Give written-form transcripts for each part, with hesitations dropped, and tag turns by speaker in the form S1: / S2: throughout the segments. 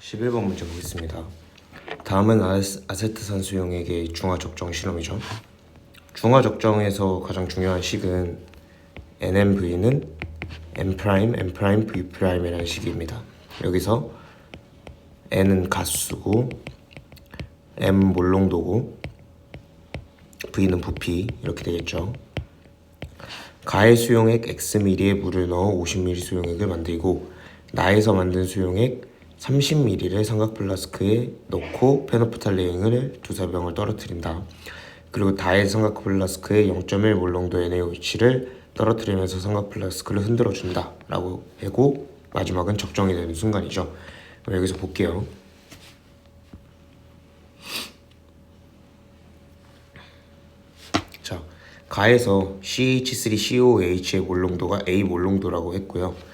S1: 11번 문제 보겠습니다. 다음은 아세트산 수용액의 중화 적정 실험이죠. 중화 적정에서 가장 중요한 식은 NMV는 N', N', V'이라는 식입니다. 여기서 N은 가수고 M 몰농도고 V는 부피 이렇게 되겠죠. 가의 수용액 Xml에 물을 넣어 50ml 수용액을 만들고 나에서 만든 수용액 30ml를 삼각 플라스크에 넣고 페노프탈레인을 두세 병을 떨어뜨린다. 그리고 다의 삼각 플라스크에 0.1 몰농도 NaOH를 떨어뜨리면서 삼각 플라스크를 흔들어 준다 라고 하고 마지막은 적정이 되는 순간이죠. 여기서 볼게요. 자, 가에서 CH3COOH의 몰농도가 A 몰농도라고 했고요.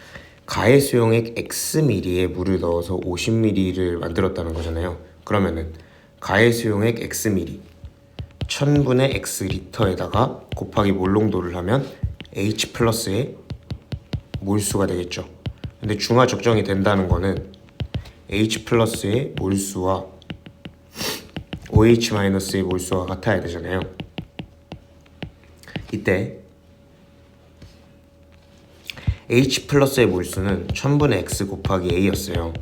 S1: 가의 수용액 Xml에 물을 넣어서 50ml를 만들었다는 거잖아요. 그러면은 가의 수용액 Xml 1000분의 X리터에다가 곱하기 몰농도를 하면 H 플러스의 몰수가 되겠죠. 근데 중화 적정이 된다는 거는 H 플러스의 몰수와 OH 마이너스의 몰수가 같아야 되잖아요. 이때 H 플러스의 몰수는 1000분의 X 곱하기 A였어요.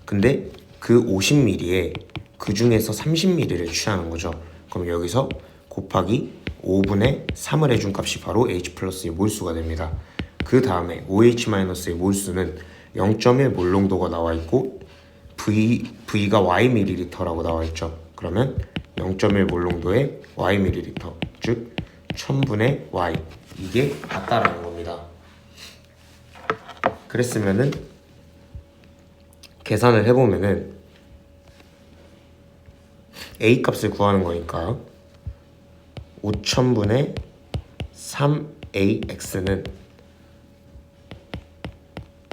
S1: 근데 그 50ml에 그 중에서 30ml를 취하는 거죠. 그럼 여기서 곱하기 5분의 3을 해준 값이 바로 H 플러스의 몰수가 됩니다. 그 다음에 OH 마이너스의 몰수는 0.1 몰농도가 나와 있고 V가 Y ml라고 나와 있죠. 그러면 0.1 몰농도의 Y ml, 즉 1000분의 Y, 이게 같다라는 겁니다. 그랬으면은 계산을 해보면은 A 값을 구하는 거니까 5000분의 3AX는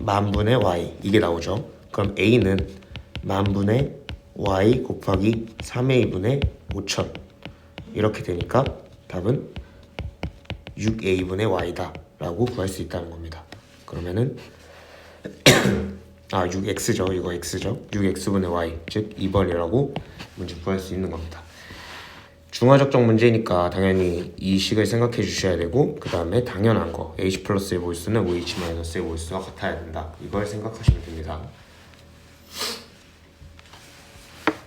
S1: 만분의 Y, 이게 나오죠. 그럼 A는 만분의 Y 곱하기 3A분의 5000 이렇게 되니까 답은 6A분의 Y다 라고 구할 수 있다는 겁니다. 그러면은 6x죠. 이거 x죠. 6x분의 y, 즉 2번이라고 문제 구할 수 있는 겁니다. 중화적정 문제니까 당연히 이 식을 생각해 주셔야 되고, 그 다음에 당연한 거 H 플러스의 몰수는 OH 마이너스의 몰수와 같아야 된다. 이걸 생각하시면 됩니다.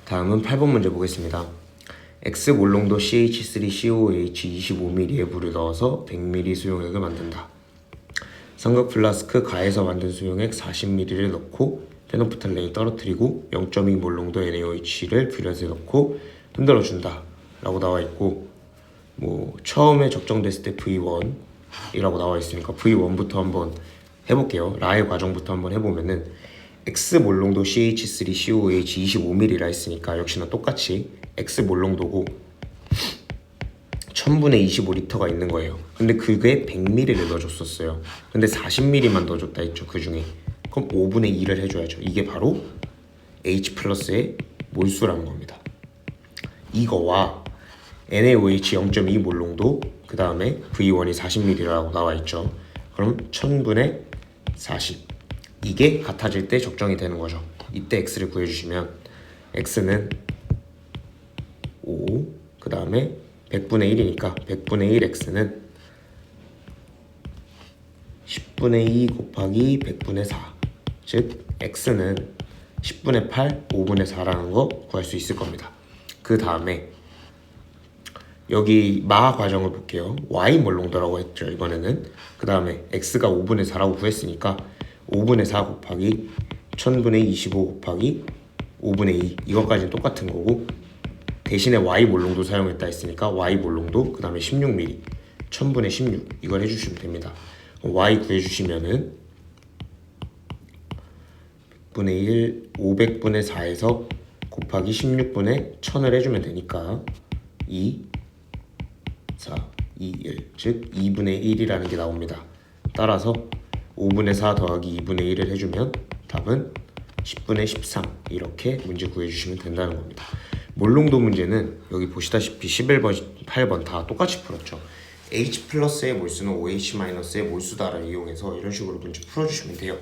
S1: 다음은 8번 문제 보겠습니다. X 몰농도 CH3COOH 25ml에 물을 넣어서 100ml 수용액을 만든다. 삼각 플라스크 가에서 만든 수용액 40ml를 넣고 페노프탈레인 떨어뜨리고 0.2 몰농도 NaOH를 뷰렛에 넣고 흔들어 준다 라고 나와 있고, 처음에 적정됐을 때 V1이라고 나와 있으니까 V1부터 한번 해볼게요. 라의 과정부터 한번 해보면은 X 몰농도 CH3COOH 25ml라 했으니까 역시나 똑같이 X 몰농도고 1000분의 25리터가 있는 거예요. 근데 그게 100ml를 넣어줬었어요. 근데 40ml만 넣어줬다 했죠. 그 중에 그럼 5분의 2를 해줘야죠. 이게 바로 H 플러스의 몰수라는 겁니다. 이거와 NaOH 0.2 몰농도, 그 다음에 V1이 40ml라고 나와 있죠. 그럼 1000분의 40, 이게 같아질 때 적정이 되는 거죠. 이때 X를 구해주시면 X는 5, 그 다음에 100분의 1이니까 100분의 1 X는 10분의 2 곱하기 100분의 4, 즉 X는 10분의 8, 5분의 4라는 거 구할 수 있을 겁니다. 그 다음에 여기 마 과정을 볼게요. Y 몰농도라고 했죠, 이번에는. 그 다음에 X가 5분의 4라고 구했으니까 5분의 4 곱하기 1000분의 25 곱하기 5분의 2, 이것까지는 똑같은 거고, 대신에 Y 몰농도 사용했다 했으니까 Y 몰농도, 그 다음에 16ml 1000분의 16, 이걸 해주시면 됩니다. Y 구해주시면은 100분의 1, 500분의 4에서 곱하기 16분의 1000을 해주면 되니까 2, 4, 2, 1, 즉 2분의 1이라는 게 나옵니다. 따라서 5분의 4 더하기 2분의 1을 해주면 답은 10분의 13, 이렇게 문제 구해주시면 된다는 겁니다. 몰농도 문제는 여기 보시다시피 11번, 8번 다 똑같이 풀었죠. H 플러스의 몰수는 OH 마이너스의 몰수다를 이용해서 이런 식으로 문제 풀어주시면 돼요.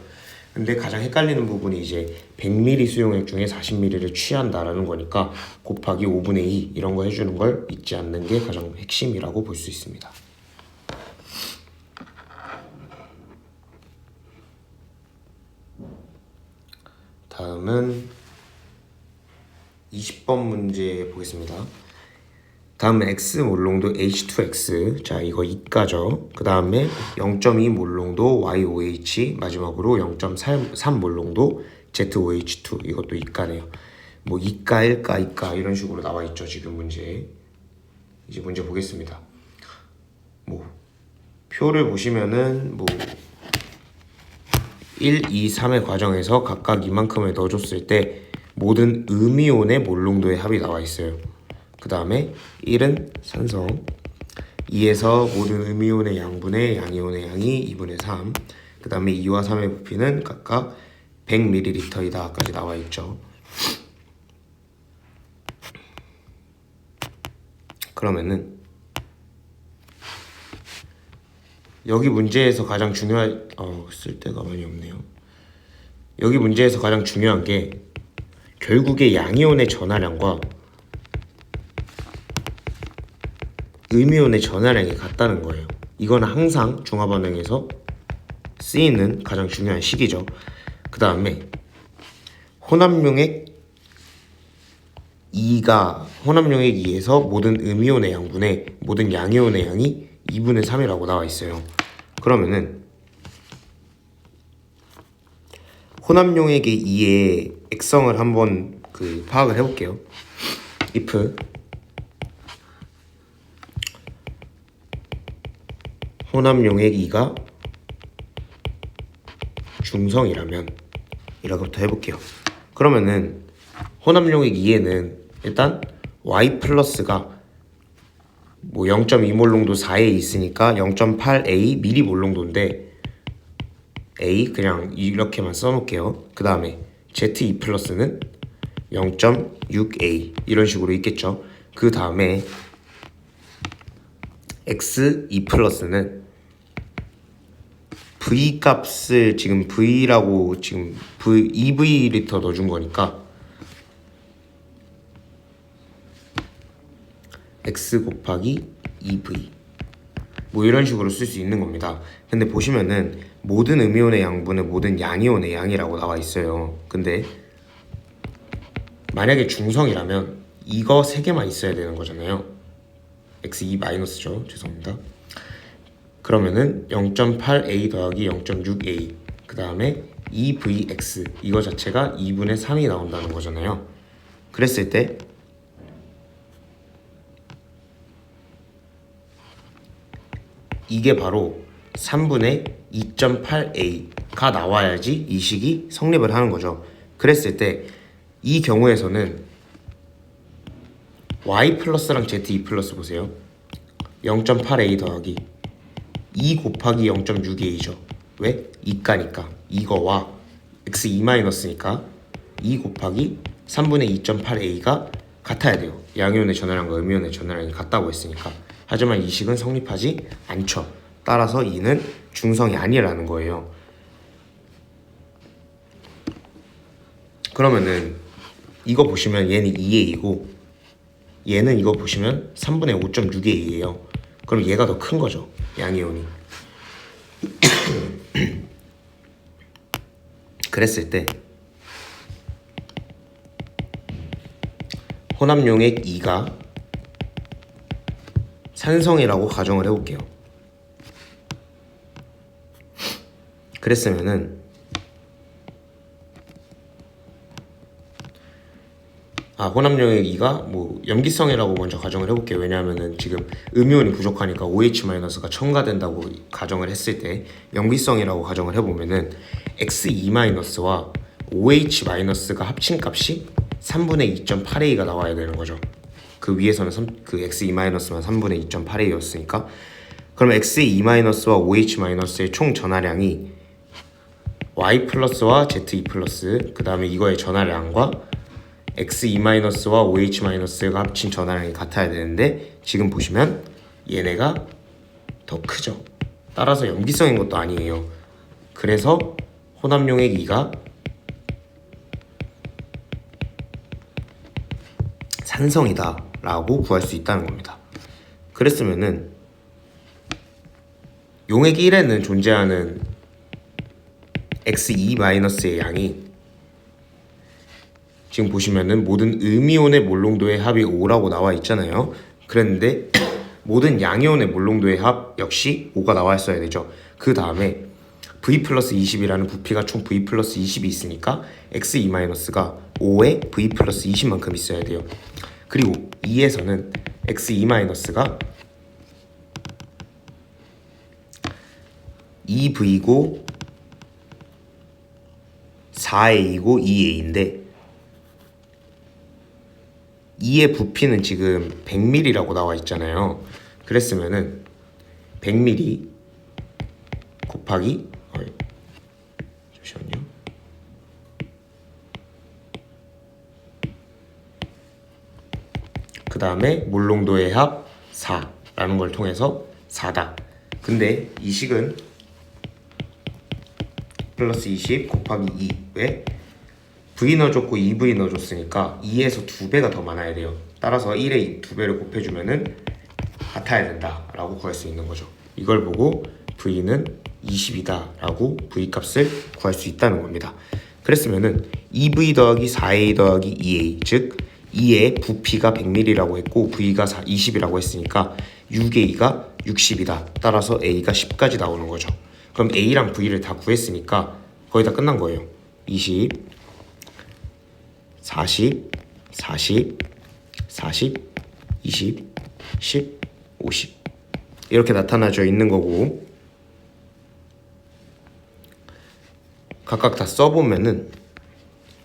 S1: 근데 가장 헷갈리는 부분이 이제 100ml 수용액 중에 40ml를 취한다라는 거니까 곱하기 5분의 2 이런 거 해주는 걸 잊지 않는 게 가장 핵심이라고 볼 수 있습니다. 다음은 20번 문제 보겠습니다. 다음은 X 몰롱도 H2X, 자 이거 이가죠. 그 다음에 0.2 몰롱도 YOH, 마지막으로 0.3 몰롱도 ZOH2, 이것도 이가네요. 뭐 이가, 일가, 이가 이런 식으로 나와 있죠 지금 문제. 이제 문제 보겠습니다. 뭐 표를 보시면은 뭐 1, 2, 3의 과정에서 각각 이만큼을 넣어줬을 때 모든 음이온의 몰롱도의 합이 나와 있어요. 그 다음에 1은 산성, 2에서 모든 음이온의 양분의 양이온의 양이 2분의 3, 그 다음에 2와 3의 부피는 각각 100ml이다 까지 나와 있죠. 그러면은 여기 문제에서 가장 중요한 쓸 데가 많이 없네요. 여기 문제에서 가장 중요한 게 결국에 양이온의 전하량과 음이온의 전하량이 같다는 거예요. 이거는 항상 중화반응에서 쓰이는 가장 중요한 식이죠. 그 다음에 혼합용액 2에서 모든 음이온의 양분의 모든 양이온의 양이 2분의 3이라고 나와 있어요. 그러면은 혼합용액의 2의 액성을 한번 파악을 해볼게요. if 혼합용액 2가 중성이라면 이라고부터 해볼게요. 그러면은 혼합용액 2에는 일단 Y 플러스가 뭐 0.2 몰롱도 4에 있으니까 0.8A 미리 몰롱도인데 A 그냥 이렇게만 써놓을게요. 그 다음에 Z2 플러스는 0.6A 이런 식으로 있겠죠. 그 다음에 X2 플러스는 V 값을 지금 V라고 지금 EV 리터 넣어준 거니까 X 곱하기 EV 뭐 이런 식으로 쓸 수 있는 겁니다. 근데 보시면은 모든 음이온의 양분은 모든 양이온의 양이라고 나와 있어요. 근데 만약에 중성이라면 이거 3개만 있어야 되는 거잖아요. X2 마이너스죠. 죄송합니다. 그러면은 0.8A 더하기 0.6A 그 다음에 2VX 이거 자체가 2분의 3이 나온다는 거잖아요. 그랬을 때 이게 바로 3분의 2.8A가 나와야지 이 식이 성립을 하는 거죠. 그랬을 때 이 경우에서는 Y 플러스랑 Z2 플러스 보세요. 0.8A 더하기 2 곱하기 0.6A죠. 왜? 이가니까 이거와 X2 마이너스니까 2 곱하기 3분의 2.8A가 같아야 돼요. 양이온의 전하량과 음이온의 전하량이 같다고 했으니까. 하지만 이 식은 성립하지 않죠. 따라서 2는 중성이 아니라는 거예요. 그러면은 이거 보시면 얘는 2A이고 얘는 이거 보시면 3분의 5.6A예요. 그럼 얘가 더 큰 거죠. 양이온이. 그랬을 때 혼합용액 2가 산성이라고 가정을 해볼게요. 그랬으면은 혼합용액 2가 뭐 염기성이라고 먼저 가정을 해볼게요. 왜냐하면은 지금 음이온이 부족하니까 OH-가 첨가된다고 가정을 했을 때 염기성이라고 가정을 해보면은 X2-와 OH-가 합친 값이 3분의 2.8A가 나와야 되는 거죠. 그 위에서는 X2-만 3분의 2.8A였으니까 그럼 X2-와 OH-의 총 전하량이 Y 플러스와 Z2 플러스 그 다음에 이거의 전하량과 X2-와 OH-가 합친 전하량이 같아야 되는데 지금 보시면 얘네가 더 크죠. 따라서 염기성인 것도 아니에요. 그래서 혼합용액 2가 산성이다 라고 구할 수 있다는 겁니다. 그랬으면은 용액 1에는 존재하는 Xe-의 양이 지금 보시면은 모든 음이온의 몰농도의 합이 5라고 나와 있잖아요. 그랬는데 모든 양이온의 몰농도의 합 역시 5가 나와 있어야 되죠. 그 다음에 V 플러스 20이라는 부피가 총 V 플러스 20이 있으니까 Xe-가 5에 V 플러스 20만큼 있어야 돼요. 그리고 2에서는 Xe-가 2V고 4A이고 2A인데 2의 부피는 지금 100ml라고 나와 있잖아요. 그랬으면은 100ml 곱하기 잠시만요. 그 다음에 몰농도의 합 4라는 걸 통해서 4다. 근데 이 식은 플러스 20 곱하기 2 왜? V 넣어줬고 2V 넣어줬으니까 2에서 2배가 더 많아야 돼요. 따라서 1에 2배를 곱해주면은 같아야 된다 라고 구할 수 있는 거죠. 이걸 보고 V는 20이다 라고 V 값을 구할 수 있다는 겁니다. 그랬으면은 2V 더하기 4A 더하기 2A 즉 2의 부피가 100ml라고 했고 V가 20이라고 했으니까 6A가 60이다. 따라서 A가 10까지 나오는 거죠. 그럼 A랑 V를 다 구했으니까 거의 다 끝난 거예요. 20, 40, 40, 40, 20, 10, 50 이렇게 나타나져 있는 거고 각각 다 써보면은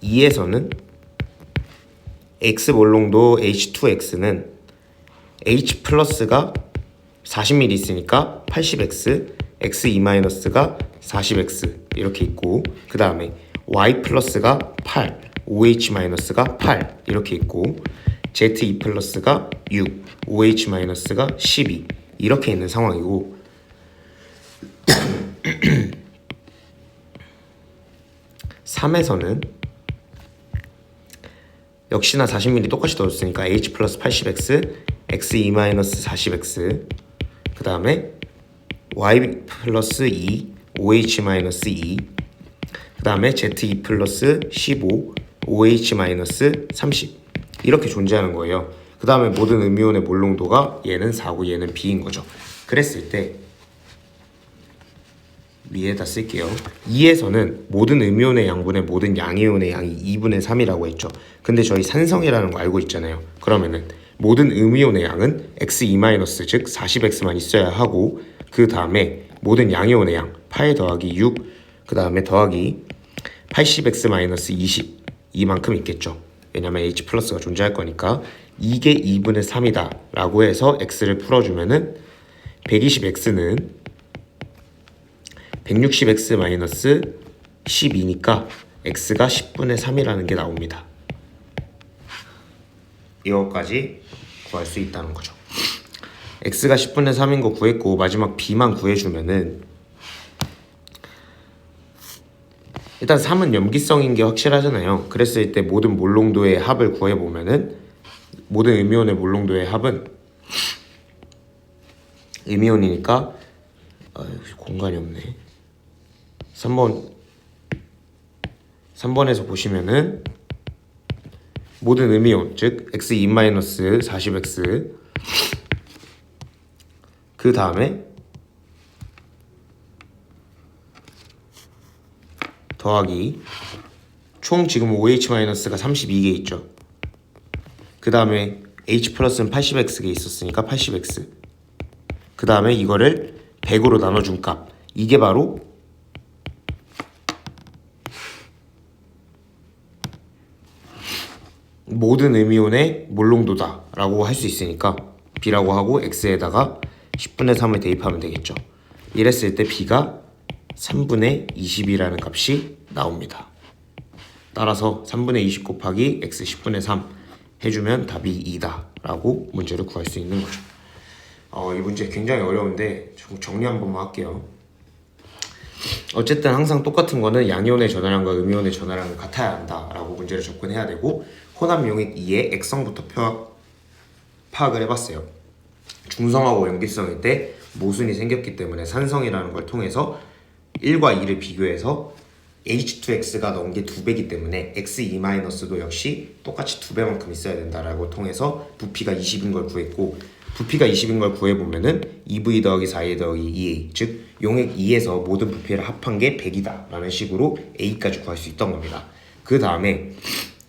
S1: 2에서는 X 몰농도 H2X는 H 플러스가 40ml 있으니까 80X, Xe-가 40X 이렇게 있고 그 다음에 Y 플러스가 8, OH-가 8 이렇게 있고 ZE 플러스가 6, OH-가 12 이렇게 있는 상황이고 3에서는 역시나 40ml 똑같이 넣었으니까 H 플러스 80X, Xe-40X 그 다음에 Y 플러스 2, OH-2 그 다음에 ZE 플러스 15, OH-30 이렇게 존재하는 거예요. 그 다음에 모든 음이온의 몰농도가 얘는 4고 얘는 B인 거죠. 그랬을 때 위에다 쓸게요. 2에서는 모든 음이온의 양분의 모든 양이온의 양이 2분의 3이라고 했죠. 근데 저희 산성이라는 거 알고 있잖아요. 그러면은 모든 음이온의 양은 Xe- 즉 40X만 있어야 하고 그 다음에 모든 양이온의 양 8 더하기 6 그 다음에 더하기 80X-20 이만큼 있겠죠. 왜냐면 H 플러스가 존재할 거니까 이게 2분의 3이다 라고 해서 X를 풀어주면은 120X는 160X-12니까 X가 10분의 3이라는 게 나옵니다. 이거까지 구할 수 있다는 거죠. X가 10분의 3인 거 구했고 마지막 B만 구해주면은 일단 3은 염기성인 게 확실하잖아요. 그랬을 때 모든 몰농도의 합을 구해보면은 모든 음이온의 몰농도의 합은 음이온이니까 공간이 없네. 3번에서 보시면은 모든 음이온 즉 Xe-40X 그 다음에 더하기 총 지금 OH-가 32개 있죠. 그 다음에 H 플러스는 80X가 있었으니까 80X 그 다음에 이거를 100으로 나눠준 값 이게 바로 모든 음이온의 몰농도다 라고 할 수 있으니까 B라고 하고 X에다가 10분의 3을 대입하면 되겠죠. 이랬을 때 B가 3분의 20이라는 값이 나옵니다. 따라서 3분의 20 곱하기 X 10분의 3 해주면 답이 2다 라고 문제를 구할 수 있는 거죠. 이 문제 굉장히 어려운데 정리 한 번만 할게요. 어쨌든 항상 똑같은 거는 양이온의 전하량과 음이온의 전하량은 같아야 한다라고 문제를 접근해야 되고, 혼합 용액 2의 액성부터 파악을 해봤어요. 중성하고 염기성일 때 모순이 생겼기 때문에 산성이라는 걸 통해서 1과 2를 비교해서 H2X가 넣은 게 2배이기 때문에 X2-도 역시 똑같이 2배만큼 있어야 된다라고 통해서 부피가 20인 걸 구했고, 부피가 20인 걸 구해보면은 2V 더하기 4A 더하기 2A, 즉 용액 2에서 모든 부피를 합한 게 100이다 라는 식으로 A까지 구할 수 있던 겁니다. 그 다음에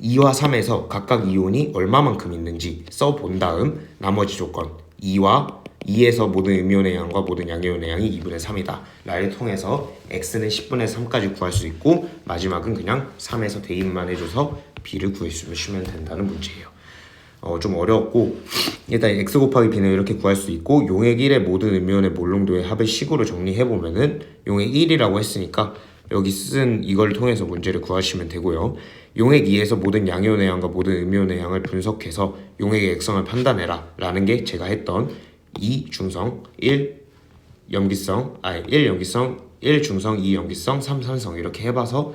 S1: 2와 3에서 각각 이온이 얼마만큼 있는지 써본 다음 나머지 조건 2에서 모든 음이온의 양과 모든 양이온의 양이 2분의 3이다 라를 통해서 X는 10분의 3까지 구할 수 있고, 마지막은 그냥 3에서 대입만 해줘서 B를 구해주시면 된다는 문제예요. 좀 어려웠고, 일단 X 곱하기 B는 이렇게 구할 수 있고, 용액 1의 모든 음이온의 몰농도의 합을 식으로 정리해보면은 용액 1이라고 했으니까 여기 쓴 이걸 통해서 문제를 구하시면 되고요. 용액 2에서 모든 양이온의 양과 모든 음이온의 양을 분석해서 용액의 액성을 판단해라 라는 게 제가 했던 2 중성, 1 염기성, 1 염기성, 1 중성, 2 염기성, 3 산성 이렇게 해봐서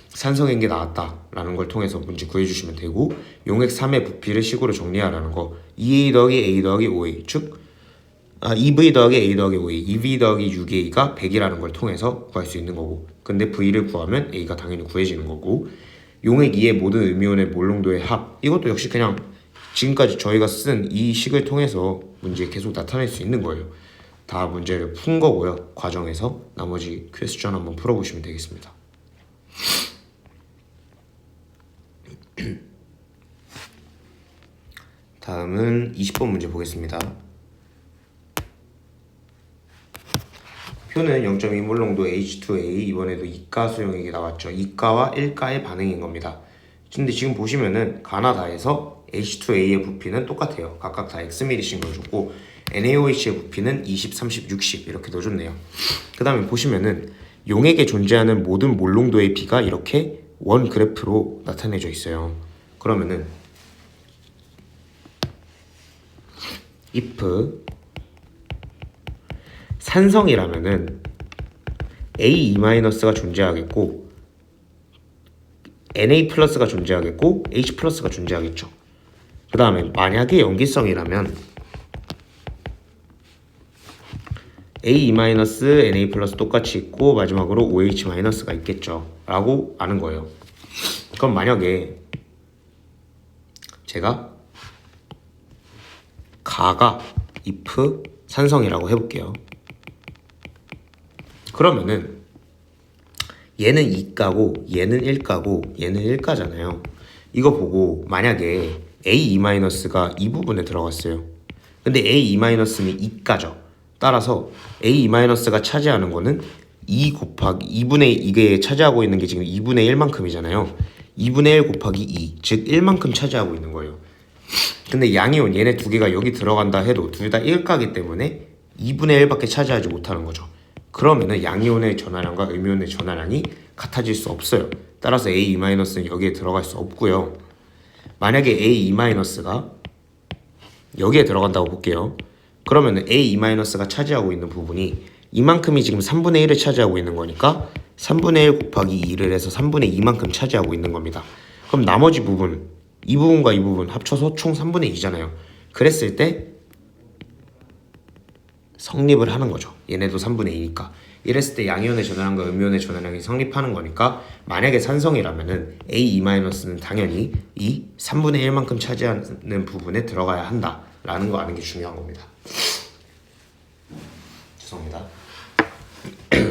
S1: 산성인 게 나왔다라는 걸 통해서 문제 구해주시면 되고, 용액 3의 부피를 식으로 정리하라는 거 2A 더하기 A 더하기 5A, 즉 2V 더하기 A 더하기 5A, 2V 더하기 6A가 100이라는 걸 통해서 구할 수 있는 거고, 근데 V를 구하면 A가 당연히 구해지는 거고, 용액 2의 모든 음이온의 몰농도의 합, 이것도 역시 그냥 지금까지 저희가 쓴 이 식을 통해서 문제에 계속 나타낼 수 있는 거예요. 다 문제를 푼 거고요. 과정에서 나머지 퀘스천 한번 풀어보시면 되겠습니다. 다음은 20번 문제 보겠습니다. 표는 0.2몰 농도 H2A, 이번에도 2가 수용액이 나왔죠. 2가와 1가의 반응인 겁니다. 근데 지금 보시면은 가나 다에서 H2A의 부피는 똑같아요. 각각 다 Xml씩 넣어줬고, NaOH의 부피는 20, 30, 60 이렇게 넣어줬네요. 그 다음에 보시면은 용액에 존재하는 모든 몰농도의 비가 이렇게 원 그래프로 나타내져 있어요. 그러면은 if 산성이라면은 A2-가 존재하겠고, Na+가 존재하겠고, H+가 존재하겠죠. 그 다음에 만약에 염기성이라면 A2-, Na+ 똑같이 있고 마지막으로 OH- 가 있겠죠 라고 아는 거예요. 그럼 만약에 제가 가가 if 산성이라고 해볼게요. 그러면은 얘는 2가고 얘는 1가고 얘는 1가잖아요. 이거 보고 만약에 A2-가 이 부분에 들어갔어요. 근데 A2-는 2가죠. 따라서 A2-가 차지하는 거는 2 곱하기 2분의 이게 차지하고 있는 게 지금 2분의 1만큼이잖아요. 2분의 1 곱하기 2, 즉 1만큼 차지하고 있는 거예요. 근데 양이온 얘네 두 개가 여기 들어간다 해도 둘 다 1가기 때문에 2분의 1밖에 차지하지 못하는 거죠. 그러면은 양이온의 전하량과 음이온의 전하량이 같아질 수 없어요. 따라서 A2-는 여기에 들어갈 수 없고요. 만약에 A2-가 여기에 들어간다고 볼게요. 그러면은 A2-가 차지하고 있는 부분이 이만큼이 지금 3분의 1을 차지하고 있는 거니까 3분의 1 곱하기 2를 해서 3분의 2만큼 차지하고 있는 겁니다. 그럼 나머지 부분, 이 부분과 이 부분 합쳐서 총 3분의 2잖아요. 그랬을 때 성립을 하는 거죠. 얘네도 3분의 2니까. 이랬을 때 양이온의 전하량과 음이온의 전하량이 성립하는 거니까, 만약에 산성이라면은 A2-는 당연히 이 3분의 1만큼 차지하는 부분에 들어가야 한다라는 거 아는 게 중요한 겁니다. 죄송합니다.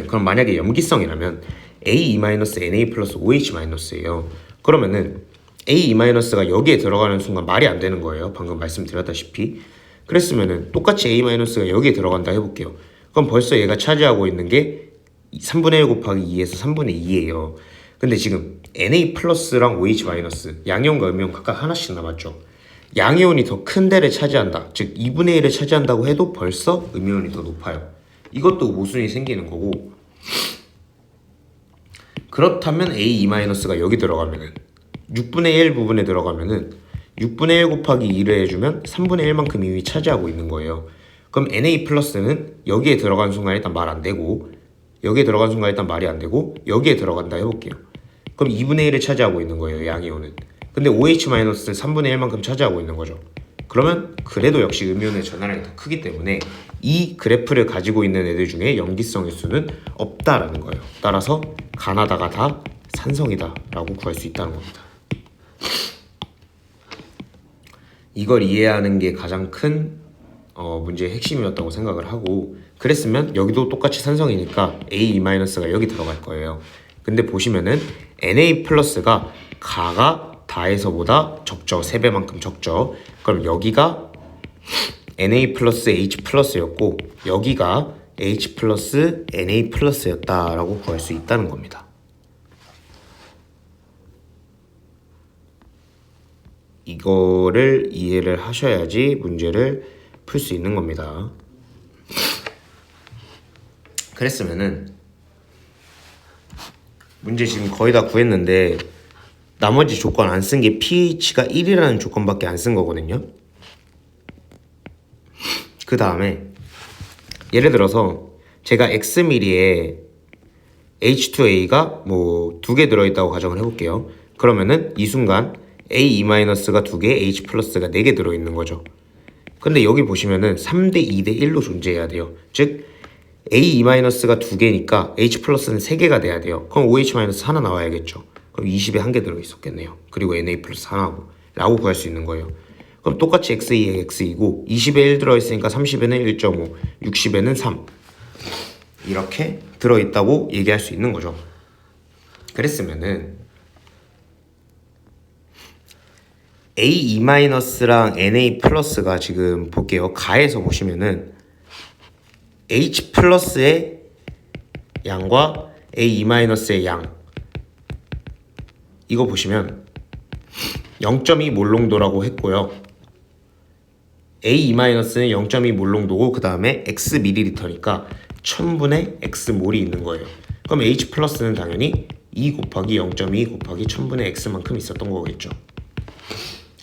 S1: 그럼 만약에 염기성이라면 A2-, Na+, OH-예요. 그러면은 A2-가 여기에 들어가는 순간 말이 안 되는 거예요. 방금 말씀드렸다시피. 그랬으면은 똑같이 A-가 여기에 들어간다 해볼게요. 그럼 벌써 얘가 차지하고 있는 게 3분의 1 곱하기 2에서 3분의 2예요. 근데 지금 Na+랑 OH-, 양이온과 음이온 각각 하나씩 남았죠. 양이온이 더 큰 데를 차지한다, 즉 2분의 1을 차지한다고 해도 벌써 음이온이 더 높아요. 이것도 모순이 생기는 거고, 그렇다면 A2-가 여기 들어가면은 6분의 1 부분에 들어가면은 6분의 1 곱하기 2를 해주면 3분의 1만큼 이미 차지하고 있는 거예요. 그럼 Na+는 여기에 들어가는 순간 일단 말 안 되고, 여기에 들어간 순간 일단 말이 안 되고 여기에 들어간다 해볼게요. 그럼 2분의 1을 차지하고 있는 거예요, 양이온은. 근데 OH-는 3분의 1만큼 차지하고 있는 거죠. 그러면 그래도 역시 음이온의 전하량이 더 크기 때문에 이 그래프를 가지고 있는 애들 중에 염기성의 수는 없다라는 거예요. 따라서 가나다가 다 산성이다 라고 구할 수 있다는 겁니다. 이걸 이해하는 게 가장 큰 문제의 핵심이었다고 생각을 하고, 그랬으면 여기도 똑같이 산성이니까 A-가 여기 들어갈 거예요. 근데 보시면은 Na+가 가가 다에서보다 적죠. 3배만큼 적죠. 그럼 여기가 Na 플러스 H 플러스였고 여기가 H 플러스 Na 플러스였다라고 구할 수 있다는 겁니다. 이거를 이해를 하셔야지 문제를 풀 수 있는 겁니다. 그랬으면은 문제 지금 거의 다 구했는데 나머지 조건 안 쓴 게 pH가 1이라는 조건밖에 안 쓴 거거든요. 그 다음에 예를 들어서 제가 Xml에 H2A가 뭐 2개 들어있다고 가정을 해볼게요. 그러면은 이 순간 A-가 2개, H 플러스가 4개 들어있는 거죠. 근데 여기 보시면은 3대 2대 1로 존재해야 돼요. 즉 A-가 2개니까 H 플러스는 3개가 돼야 돼요. 그럼 OH- 하나 나와야겠죠. 그럼 20에 1개 들어있었겠네요. 그리고 Na 플러스 하나고 라고 구할 수 있는 거예요. 그럼 똑같이 X2에 X2고 20에 1 들어있으니까 30에는 1.5, 60에는 3 이렇게 들어있다고 얘기할 수 있는 거죠. 그랬으면은 A-랑 Na+가 지금 볼게요. 가에서 보시면은 H 플러스의 양과 A-의 양 이거 보시면 0.2 몰롱도라고 했고요. A-는 0.2 몰롱도고 그 다음에 X ml니까 1000분의 X 몰이 있는 거예요. 그럼 H 플러스는 당연히 2 곱하기 0.2 곱하기 1000분의 X만큼 있었던 거겠죠.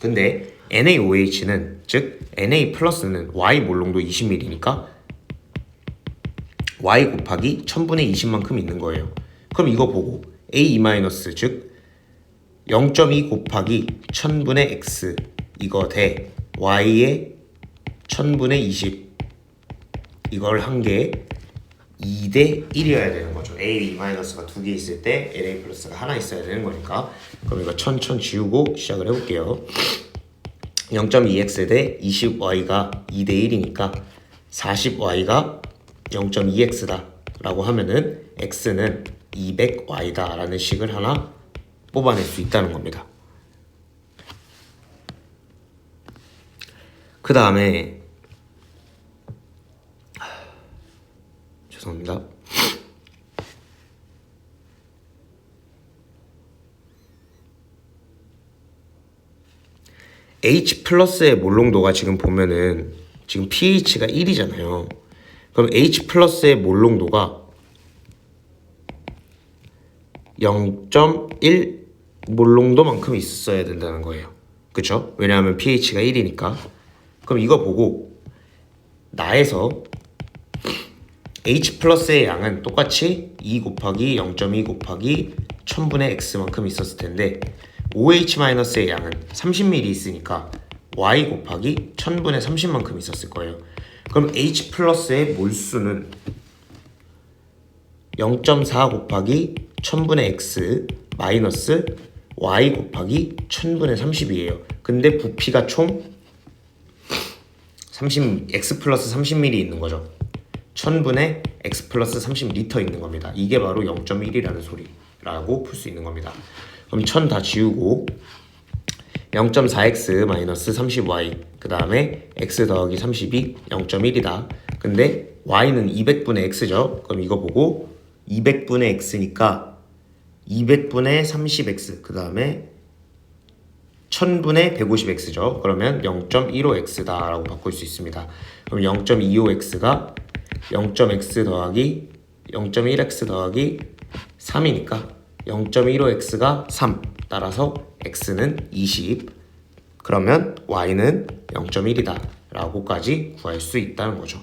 S1: 근데 NaOH는 즉 Na 플러스는 Y 몰롱도 20ml니까 Y 곱하기 1000분의 20만큼 있는 거예요. 그럼 이거 보고 A- 즉 0.2 곱하기 1000분의 X 이거 대 Y의 1000분의 20 이걸 한 개 2대 1이어야 되는 거죠. A-가 2개 있을 때 Na 플러스가 하나 있어야 되는 거니까. 그럼 이거 1000 지우고 시작을 해볼게요. 0.2x 대 20y가 2대 1이니까 40y가 0.2x다 라고 하면은 x는 200y다 라는 식을 하나 뽑아낼 수 있다는 겁니다. 그 다음에 죄송합니다. H 플러스의 몰롱도가 지금 보면은 지금 pH가 1이잖아요. 그럼 H 플러스의 몰롱도가 0.1 몰롱도만큼 있어야 된다는 거예요. 그쵸? 왜냐하면 pH가 1이니까. 그럼 이거 보고 나에서 H 플러스의 양은 똑같이 2 곱하기 0.2 곱하기 1000분의 X만큼 있었을 텐데 OH-의 양은 30ml 있으니까 Y 곱하기 1000분의 30만큼 있었을 거예요. 그럼 H 플러스의 몰수는 0.4 곱하기 1000분의 X 마이너스 Y 곱하기 1000분의 30이에요. 근데 부피가 총 X 플러스 30ml 있는 거죠. 1000분의 X 플러스 30L 있는 겁니다. 이게 바로 0.1이라는 소리라고 풀 수 있는 겁니다. 그럼 1000 다 지우고 0.4x 마이너스 30y 그 다음에 x 더하기 30이 0.1이다. 근데 y는 200분의 x죠. 그럼 이거 보고 200분의 x니까 200분의 30x 그 다음에 1000분의 150x죠. 그러면 0.15x다 라고 바꿀 수 있습니다. 그럼 0.25x가 0.x 더하기 0.1x 더하기 3이니까 0.15x가 3 따라서 x는 20 그러면 y는 0.1이다 라고까지 구할 수 있다는 거죠.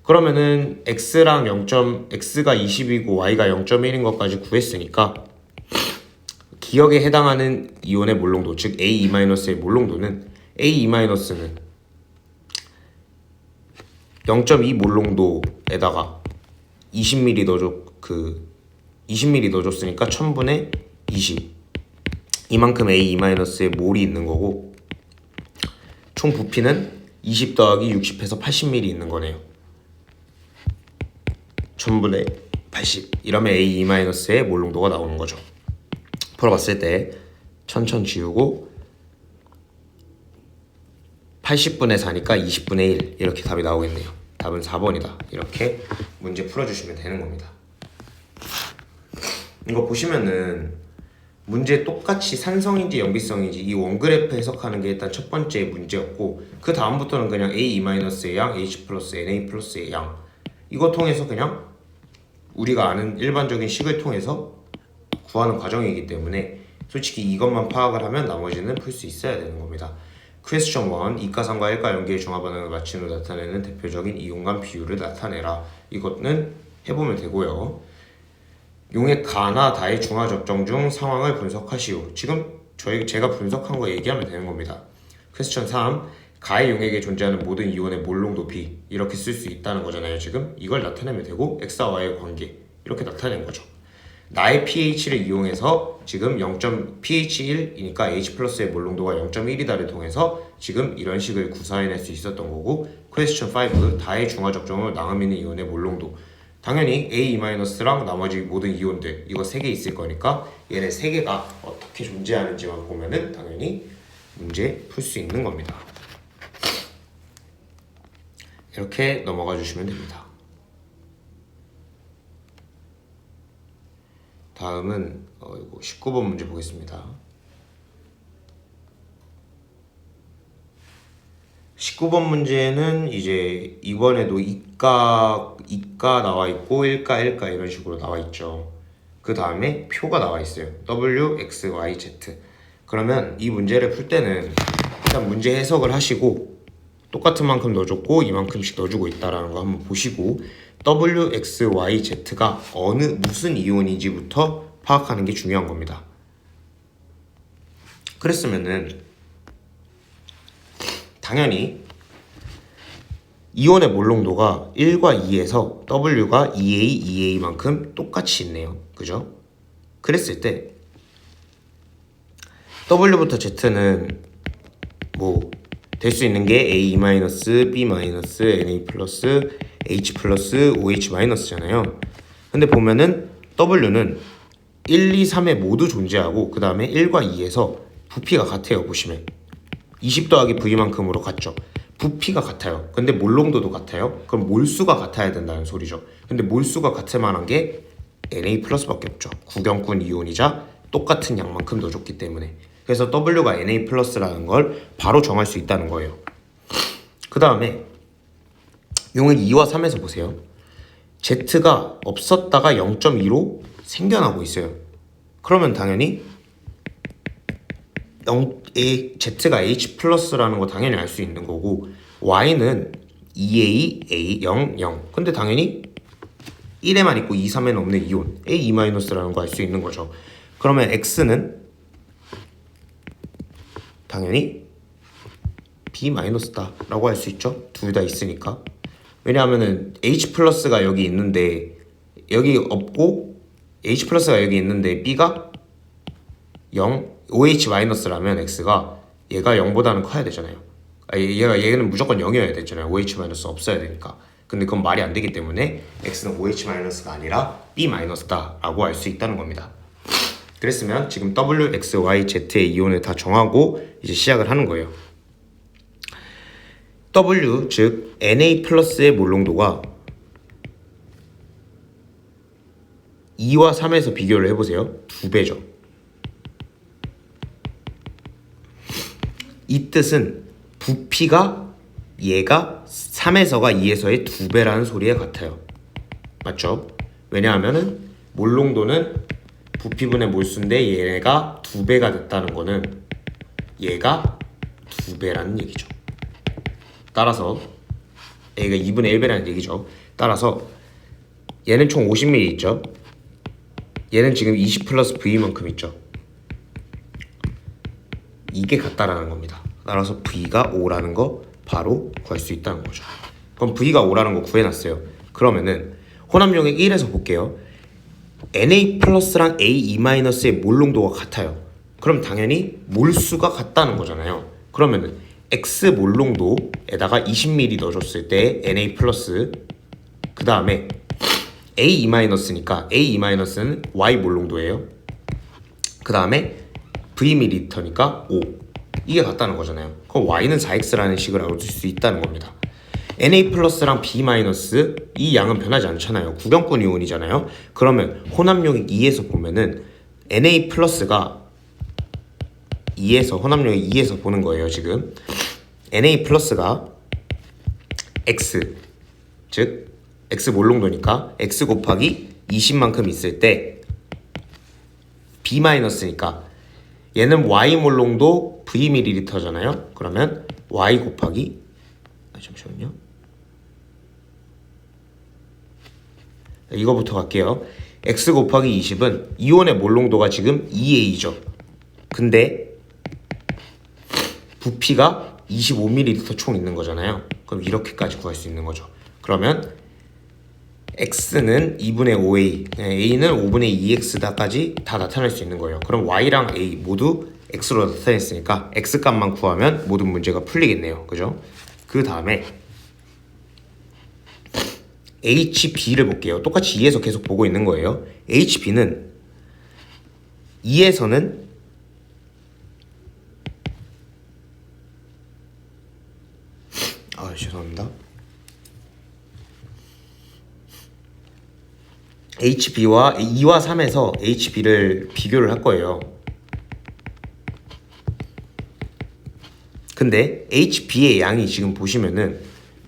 S1: 그러면은 x가 20이고 y가 0.1인 것까지 구했으니까 기억에 해당하는 이온의 몰롱도, 즉 A2-의 몰롱도는 A2-는 0.2 몰롱도에다가 20ml 넣어줬으니까 1000분의 20 이만큼 A2-의 몰이 있는 거고, 총 부피는 20 더하기 60해서 80ml 있는 거네요. 1000분의 80 이러면 A2-의 몰롱도가 나오는 거죠. 풀어봤을 때 1000 지우고 80분의 4니까 20분의 1 이렇게 답이 나오겠네요. 답은 4번이다. 이렇게 문제 풀어주시면 되는 겁니다. 이거 보시면은 문제 똑같이 산성인지 염비성인지 이 원그래프 해석하는 게 일단 첫 번째 문제였고, 그 다음부터는 그냥 A2-의 양, H 플러스 NA 플러스의 양, 이거 통해서 그냥 우리가 아는 일반적인 식을 통해서 구하는 과정이기 때문에 솔직히 이것만 파악을 하면 나머지는 풀 수 있어야 되는 겁니다. Question 1. 이가산과 일가 연기의 중화반응을 마친 후 나타내는 대표적인 이온간 비율을 나타내라. 이거는 해보면 되고요. 용액 가나 다의 중화 적정 중 상황을 분석하시오. 지금 제가 분석한 거 얘기하면 되는 겁니다. Question 3. 가의 용액에 존재하는 모든 이온의 몰롱도 B, 이렇게 쓸 수 있다는 거잖아요. 지금 이걸 나타내면 되고, X와 Y의 관계 이렇게 나타내는 거죠. 나의 pH를 이용해서 지금 pH 1이니까 H 플러스의 몰롱도가 0.1이다를 통해서 지금 이런 식을 구사해낼 수 있었던 거고, Question 5. 다의 중화 적정으로 나음 있는 이온의 몰롱도, 당연히 A2-랑 나머지 모든 이온들 이거 3개 있을 거니까 얘네 3개가 어떻게 존재하는지만 보면은 당연히 문제 풀 수 있는 겁니다. 이렇게 넘어가 주시면 됩니다. 다음은 19번 문제 보겠습니다. 19번 문제는 이제 이번에도 이가 나와 있고 일가 이런 식으로 나와 있죠. 그 다음에 표가 나와 있어요. W, X, Y, Z. 그러면 이 문제를 풀 때는 일단 문제 해석을 하시고 똑같은 만큼 넣어줬고 이만큼씩 넣어주고 있다라는 거 한번 보시고, W, X, Y, Z가 무슨 이온인지부터 파악하는 게 중요한 겁니다. 그랬으면은 당연히 이온의 몰롱도가 1과 2에서 W가 2A만큼 똑같이 있네요. 그죠? 그랬을 때 W부터 Z는 뭐 될 수 있는 게 A-, B-, NA+, H+, OH-잖아요. 근데 보면은 W는 1, 2, 3에 모두 존재하고 그 다음에 1과 2에서 부피가 같아요. 보시면 20 더하기 V만큼으로 같죠. 부피가 같아요. 근데 몰롱도도 같아요. 그럼 몰수가 같아야 된다는 소리죠. 근데 몰수가 같을 만한 게 NA+밖에 없죠. 구경꾼 이온이자 똑같은 양만큼 넣어줬기 때문에. 그래서 W가 NA+라는 걸 바로 정할 수 있다는 거예요. 그 다음에 용액 2와 3에서 보세요. Z가 없었다가 0.2로 생겨나고 있어요. 그러면 당연히 Z가 H+라는 거 당연히 알 수 있는 거고, Y는 2A, 0. 근데 당연히 1에만 있고 2, 3에는 없는 이온 A2-라는 거 알 수 있는 거죠. 그러면 X는 당연히 B-다 라고 할 수 있죠. 둘 다 있으니까. 왜냐하면은 H+가 여기 있는데 여기 없고 H+가 여기 있는데 B가 0, OH-라면 X가 얘가 0보다는 커야 되잖아요. 얘는 무조건 0이어야 되잖아요. OH- 없어야 되니까. 근데 그건 말이 안 되기 때문에 X는 OH-가 아니라 B-다 라고 할 수 있다는 겁니다. 그랬으면 지금 W, X, Y, Z의 이온을 다 정하고 이제 시작을 하는 거예요. W, 즉 Na+의 몰롱도가 2와 3에서 비교를 해보세요. 2배죠. 이 뜻은 부피가 얘가 3에서가 2에서의 2배라는 소리에 같아요. 맞죠? 왜냐하면은 몰롱도는 부피분의 몰수인데 얘가 2배가 됐다는 거는 얘가 2배라는 얘기죠. 따라서 A가 2분의 1배라는 얘기죠. 따라서 얘는 총 50ml 있죠. 얘는 지금 20 플러스 V만큼 있죠. 이게 같다라는 겁니다. 따라서 V가 5라는 거 바로 구할 수 있다는 거죠. 그럼 V가 5라는 거 구해놨어요. 그러면은 혼합용액 1에서 볼게요. Na 플러스랑 A2-의 몰 농도가 같아요. 그럼 당연히 몰수가 같다는 거잖아요. 그러면은 X 몰 농도에다가 20ml 넣어줬을 때 Na 플러스 그 다음에 A2-니까 A2-는 Y 몰 농도예요. 그 다음에 Vml니까 5 이게 같다는 거잖아요. 그럼 Y는 4X라는 식을 얻을 수 있다는 겁니다. Na 플러스랑 B 마이너스 이 양은 변하지 않잖아요. 구경꾼 이온이잖아요. 그러면 혼합용액 2에서 보면은 Na 플러스가 2에서 혼합용액 2에서 보는 거예요. 지금 Na 플러스가 X 즉 X 몰농도니까 X 곱하기 20만큼 있을 때 B 마이너스니까 얘는 Y 몰농도 V ml잖아요. 그러면 Y 곱하기 잠시만요. 이거부터 갈게요. X 곱하기 20은 이온의 몰농도가 지금 2A죠. 근데 부피가 25ml 총 있는 거잖아요. 그럼 이렇게까지 구할 수 있는 거죠. 그러면 X는 2분의 5A, A는 5분의 2X다까지 다 나타낼 수 있는 거예요. 그럼 Y랑 A 모두 X로 나타냈으니까 X 값만 구하면 모든 문제가 풀리겠네요. 그죠? 그 다음에 HB를 볼게요. 똑같이 2에서 계속 보고 있는 거예요. HB는 2에서는 죄송합니다. HB와 2와 3에서 HB를 비교를 할 거예요. 근데 HB의 양이 지금 보시면은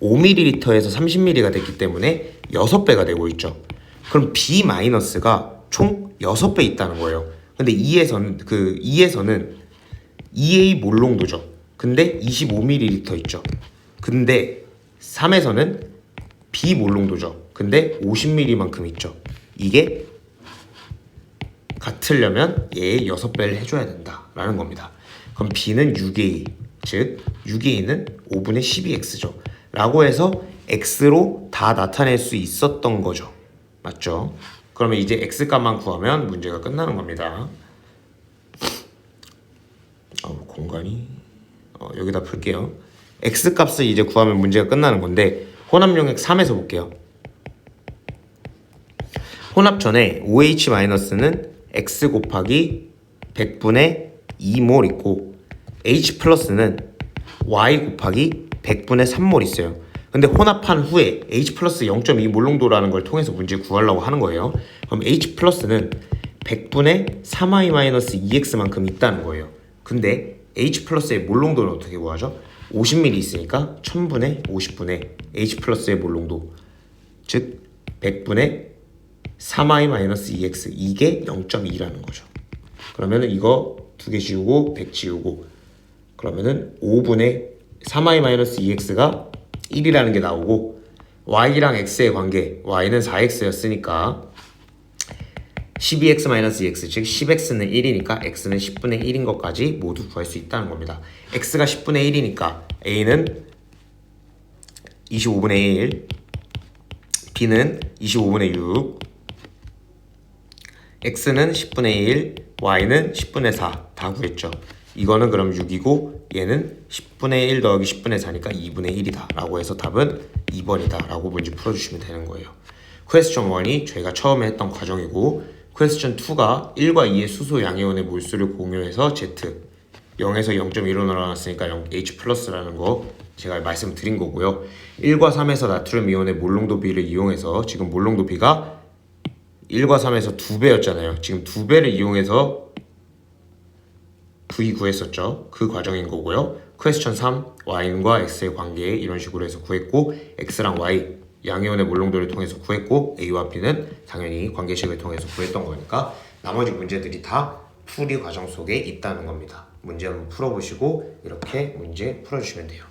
S1: 5ml에서 30ml가 됐기 때문에 6배가 되고 있죠. 그럼 B-가 총 6배 있다는 거예요. 근데 2에서는 2A 몰농도죠. 근데 25ml 있죠. 근데 3에서는 B 몰농도죠. 근데 50ml만큼 있죠. 이게 같으려면 얘의 6배를 해줘야 된다라는 겁니다. 그럼 B는 6A, 즉 6A는 5분의 12X죠. 라고 해서 X로 다 나타낼 수 있었던 거죠. 맞죠? 그러면 이제 X값만 구하면 문제가 끝나는 겁니다. 공간이 여기다 풀게요. X값을 이제 구하면 문제가 끝나는 건데 혼합용액 3에서 볼게요. 혼합 전에 OH-는 X 곱하기 100분의 2몰 있고 H 플러스는 Y 곱하기 100분의 3몰 있어요. 근데 혼합한 후에 H 플러스 0.2 몰농도라는 걸 통해서 문제 구하려고 하는 거예요. 그럼 H 플러스는 100분의 3i-2x만큼 있다는 거예요. 근데 H 플러스의 몰농도는 어떻게 구하죠? 50ml 있으니까 1000분의 50분의 H 플러스의 몰농도, 즉 100분의 3i-2x, 이게 0.2라는 거죠. 그러면은 이거 2개 지우고 100 지우고 그러면은 5분의 3i-2x가 1이라는 게 나오고 y랑 x의 관계, y는 4x였으니까 12x-2x, 즉 10x는 1이니까 x는 10분의 1인 것까지 모두 구할 수 있다는 겁니다. x가 10분의 1이니까 a는 25분의 1, b는 25분의 6, x는 10분의 1, y는 10분의 4 다 구했죠. 이거는 그럼 6이고 얘는 10분의 1 더하기 10분의 4니까 2분의 1이다 라고 해서 답은 2번이다 라고 문제 풀어주시면 되는 거예요. 퀘스천 1이 저희가 처음에 했던 과정이고 퀘스천 2가 1과 2의 수소 양이온의 몰수를 공유해서 Z 0에서 0.1로 늘어났으니까 H 플러스라는 거 제가 말씀드린 거고요. 1과 3에서 나트륨 이온의 몰농도 비를 이용해서 지금 몰농도 비가 1과 3에서 2배였잖아요. 지금 2배를 이용해서 V 구했었죠. 그 과정인 거고요. 퀘스천 3, Y과 X의 관계 이런 식으로 해서 구했고 X랑 Y 양이온의 몰농도를 통해서 구했고 A와 B는 당연히 관계식을 통해서 구했던 거니까 나머지 문제들이 다 풀이 과정 속에 있다는 겁니다. 문제 한번 풀어보시고 이렇게 문제 풀어주시면 돼요.